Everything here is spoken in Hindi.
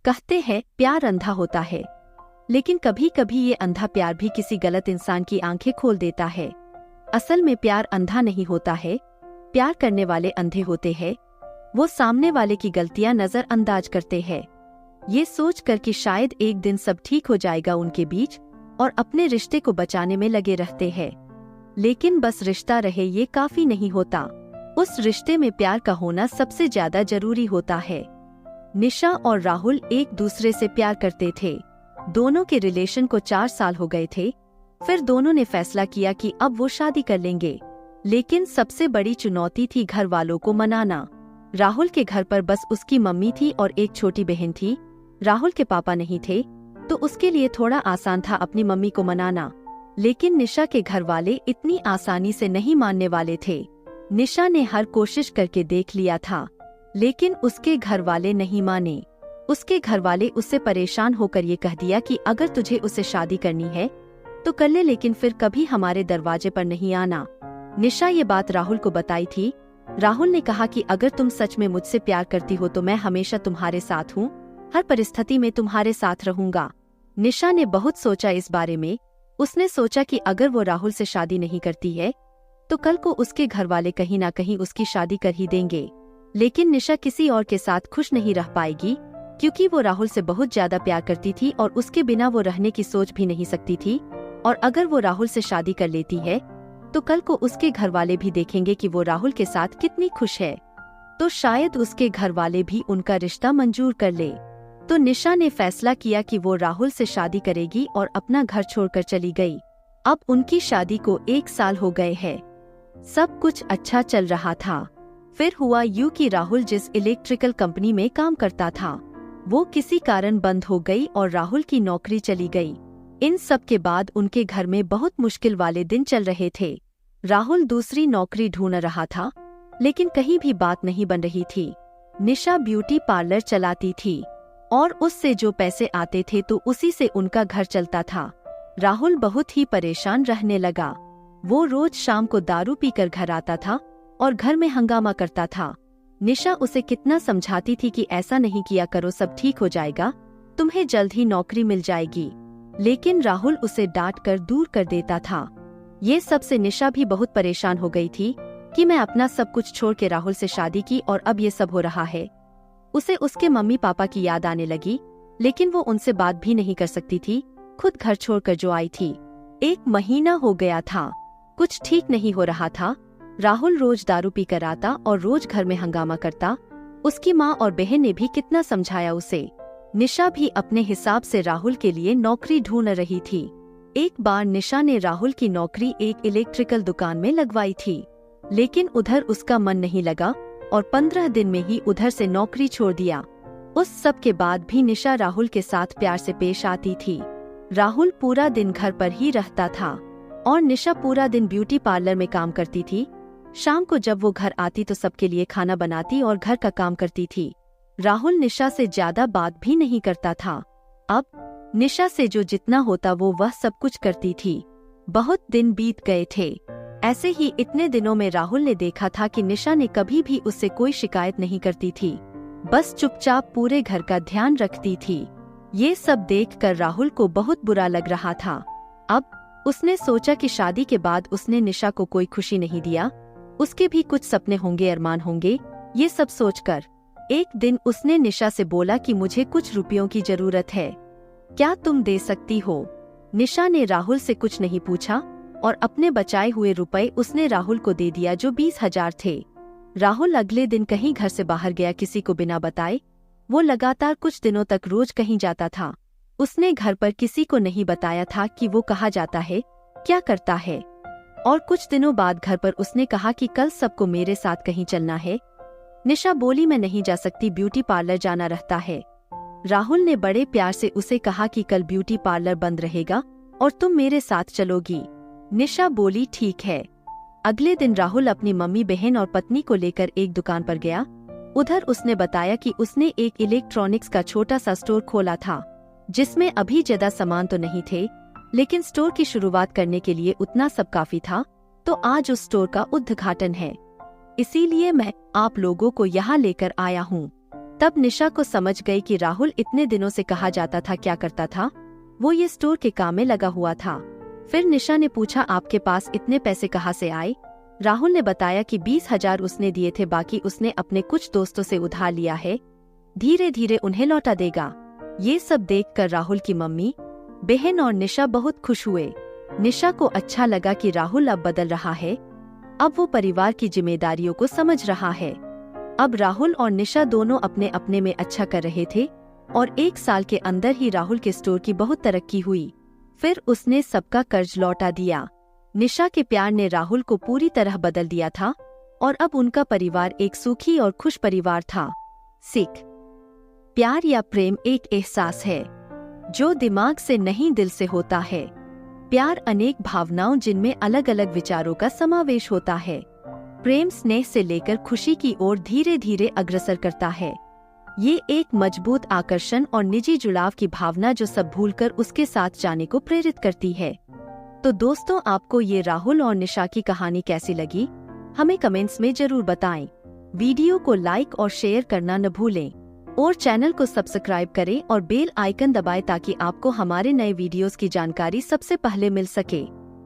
कहते हैं प्यार अंधा होता है, लेकिन कभी कभी ये अंधा प्यार भी किसी गलत इंसान की आंखें खोल देता है। असल में प्यार अंधा नहीं होता है, प्यार करने वाले अंधे होते हैं। वो सामने वाले की गलतियां नजरअंदाज करते हैं, ये सोच कर कि शायद एक दिन सब ठीक हो जाएगा उनके बीच, और अपने रिश्ते को बचाने में लगे रहते हैं। लेकिन बस रिश्ता रहे ये काफी नहीं होता, उस रिश्ते में प्यार का होना सबसे ज्यादा जरूरी होता है। निशा और राहुल एक दूसरे से प्यार करते थे। दोनों के रिलेशन को 4 साल हो गए थे। फिर दोनों ने फैसला किया कि अब वो शादी कर लेंगे। लेकिन सबसे बड़ी चुनौती थी घर वालों को मनाना। राहुल के घर पर बस उसकी मम्मी थी और एक छोटी बहन थी। राहुल के पापा नहीं थे, तो उसके लिए थोड़ा आसान था अपनी मम्मी को मनाना। लेकिन निशा के घर वाले इतनी आसानी से नहीं मानने वाले थे। निशा ने हर कोशिश करके देख लिया था, लेकिन उसके घर वाले नहीं माने। उसके घर वाले उससे परेशान होकर ये कह दिया कि अगर तुझे उससे शादी करनी है तो कर ले, लेकिन फिर कभी हमारे दरवाजे पर नहीं आना। निशा ये बात राहुल को बताई थी। राहुल ने कहा कि अगर तुम सच में मुझसे प्यार करती हो तो मैं हमेशा तुम्हारे साथ हूँ, हर परिस्थिति में तुम्हारे साथ रहूंगा। निशा ने बहुत सोचा इस बारे में। उसने सोचा कि अगर वो राहुल से शादी नहीं करती है तो कल को उसके घर वाले कहीं ना कहीं उसकी शादी कर ही देंगे। लेकिन निशा किसी और के साथ खुश नहीं रह पाएगी, क्योंकि वो राहुल से बहुत ज्यादा प्यार करती थी और उसके बिना वो रहने की सोच भी नहीं सकती थी। और अगर वो राहुल से शादी कर लेती है तो कल को उसके घर वाले भी देखेंगे कि वो राहुल के साथ कितनी खुश है, तो शायद उसके घर वाले भी उनका रिश्ता मंजूर कर ले। तो निशा ने फैसला किया कि वो राहुल से शादी करेगी और अपना घर छोड़कर चली गई। अब उनकी शादी को 1 साल हो गए हैं। सब कुछ अच्छा चल रहा था। फिर हुआ यूं कि राहुल जिस इलेक्ट्रिकल कंपनी में काम करता था वो किसी कारण बंद हो गई और राहुल की नौकरी चली गई। इन सब के बाद उनके घर में बहुत मुश्किल वाले दिन चल रहे थे। राहुल दूसरी नौकरी ढूंढ रहा था, लेकिन कहीं भी बात नहीं बन रही थी। निशा ब्यूटी पार्लर चलाती थी और उससे जो पैसे आते थे तो उसी से उनका घर चलता था। राहुल बहुत ही परेशान रहने लगा। वो रोज शाम को दारू पीकर घर आता था और घर में हंगामा करता था। निशा उसे कितना समझाती थी कि ऐसा नहीं किया करो, सब ठीक हो जाएगा, तुम्हें जल्द ही नौकरी मिल जाएगी। लेकिन राहुल उसे डांट कर दूर कर देता था। ये सब से निशा भी बहुत परेशान हो गई थी कि मैं अपना सब कुछ छोड़ के राहुल से शादी की और अब ये सब हो रहा है। उसे उसके मम्मी पापा की याद आने लगी, लेकिन वो उनसे बात भी नहीं कर सकती थी, खुद घर छोड़कर जो आई थी। 1 महीना हो गया था, कुछ ठीक नहीं हो रहा था। राहुल रोज दारू पी कर आता और रोज घर में हंगामा करता। उसकी माँ और बहन ने भी कितना समझाया उसे। निशा भी अपने हिसाब से राहुल के लिए नौकरी ढूंढ रही थी। एक बार निशा ने राहुल की नौकरी एक इलेक्ट्रिकल दुकान में लगवाई थी, लेकिन उधर उसका मन नहीं लगा और 15 दिन में ही उधर से नौकरी छोड़ दिया। उस सब के बाद भी निशा राहुल के साथ प्यार से पेश आती थी। राहुल पूरा दिन घर पर ही रहता था और निशा पूरा दिन ब्यूटी पार्लर में काम करती थी। शाम को जब वो घर आती तो सबके लिए खाना बनाती और घर का काम करती थी। राहुल निशा से ज्यादा बात भी नहीं करता था। अब निशा से जो जितना होता वो वह सब कुछ करती थी। बहुत दिन बीत गए थे। ऐसे ही इतने दिनों में राहुल ने देखा था कि निशा ने कभी भी उससे कोई शिकायत नहीं करती थी, बस चुपचाप पूरे घर का ध्यान रखती थी। ये सब देखकर राहुल को बहुत बुरा लग रहा था। अब उसने सोचा कि शादी के बाद उसने निशा को कोई खुशी नहीं दिया, उसके भी कुछ सपने होंगे, अरमान होंगे। ये सब सोचकर एक दिन उसने निशा से बोला कि मुझे कुछ रुपयों की जरूरत है, क्या तुम दे सकती हो? निशा ने राहुल से कुछ नहीं पूछा और अपने बचाए हुए रुपए उसने राहुल को दे दिया, जो 20,000 थे। राहुल अगले दिन कहीं घर से बाहर गया किसी को बिना बताए। वो लगातार कुछ दिनों तक रोज कहीं जाता था। उसने घर पर किसी को नहीं बताया था कि वो कहाँ जाता है, क्या करता है। और कुछ दिनों बाद घर पर उसने कहा कि कल सबको मेरे साथ कहीं चलना है। निशा बोली मैं नहीं जा सकती, ब्यूटी पार्लर जाना रहता है। राहुल ने बड़े प्यार से उसे कहा कि कल ब्यूटी पार्लर बंद रहेगा और तुम मेरे साथ चलोगी। निशा बोली ठीक है। अगले दिन राहुल अपनी मम्मी, बहन और पत्नी को लेकर एक दुकान पर गया। उधर उसने बताया कि उसने एक इलेक्ट्रॉनिक्स का छोटा सा स्टोर खोला था, जिसमें अभी ज्यादा सामान तो नहीं थे, लेकिन स्टोर की शुरुआत करने के लिए उतना सब काफी था। तो आज उस स्टोर का उद्घाटन है, इसीलिए मैं आप लोगों को यहाँ लेकर आया हूँ। तब निशा को समझ गई कि राहुल इतने दिनों से कहा जाता था क्या करता था। वो ये स्टोर के काम में लगा हुआ था। फिर निशा ने पूछा, आपके पास इतने पैसे कहाँ से आए? राहुल ने बताया कि 20,000 उसने दिए थे, बाकी उसने अपने कुछ दोस्तों से उधार लिया है, धीरे धीरे उन्हें लौटा देगा। ये सब देखकर राहुल की मम्मी, बहन और निशा बहुत खुश हुए। निशा को अच्छा लगा कि राहुल अब बदल रहा है, अब वो परिवार की जिम्मेदारियों को समझ रहा है। अब राहुल और निशा दोनों अपने अपने में अच्छा कर रहे थे और 1 साल के अंदर ही राहुल के स्टोर की बहुत तरक्की हुई। फिर उसने सबका कर्ज लौटा दिया। निशा के प्यार ने राहुल को पूरी तरह बदल दिया था और अब उनका परिवार एक सुखी और खुश परिवार था। सीख: प्यार या प्रेम एक एहसास है जो दिमाग से नहीं दिल से होता है। प्यार अनेक भावनाओं जिनमें अलग अलग विचारों का समावेश होता है। प्रेम स्नेह से लेकर खुशी की ओर धीरे धीरे अग्रसर करता है। ये एक मजबूत आकर्षण और निजी जुड़ाव की भावना जो सब भूलकर उसके साथ जाने को प्रेरित करती है। तो दोस्तों, आपको ये राहुल और निशा की कहानी कैसी लगी? हमें कमेंट्स में जरूर बताएं। वीडियो को लाइक और शेयर करना न भूलें और चैनल को सब्सक्राइब करें और बेल आइकन दबाएं ताकि आपको हमारे नए वीडियोस की जानकारी सबसे पहले मिल सके।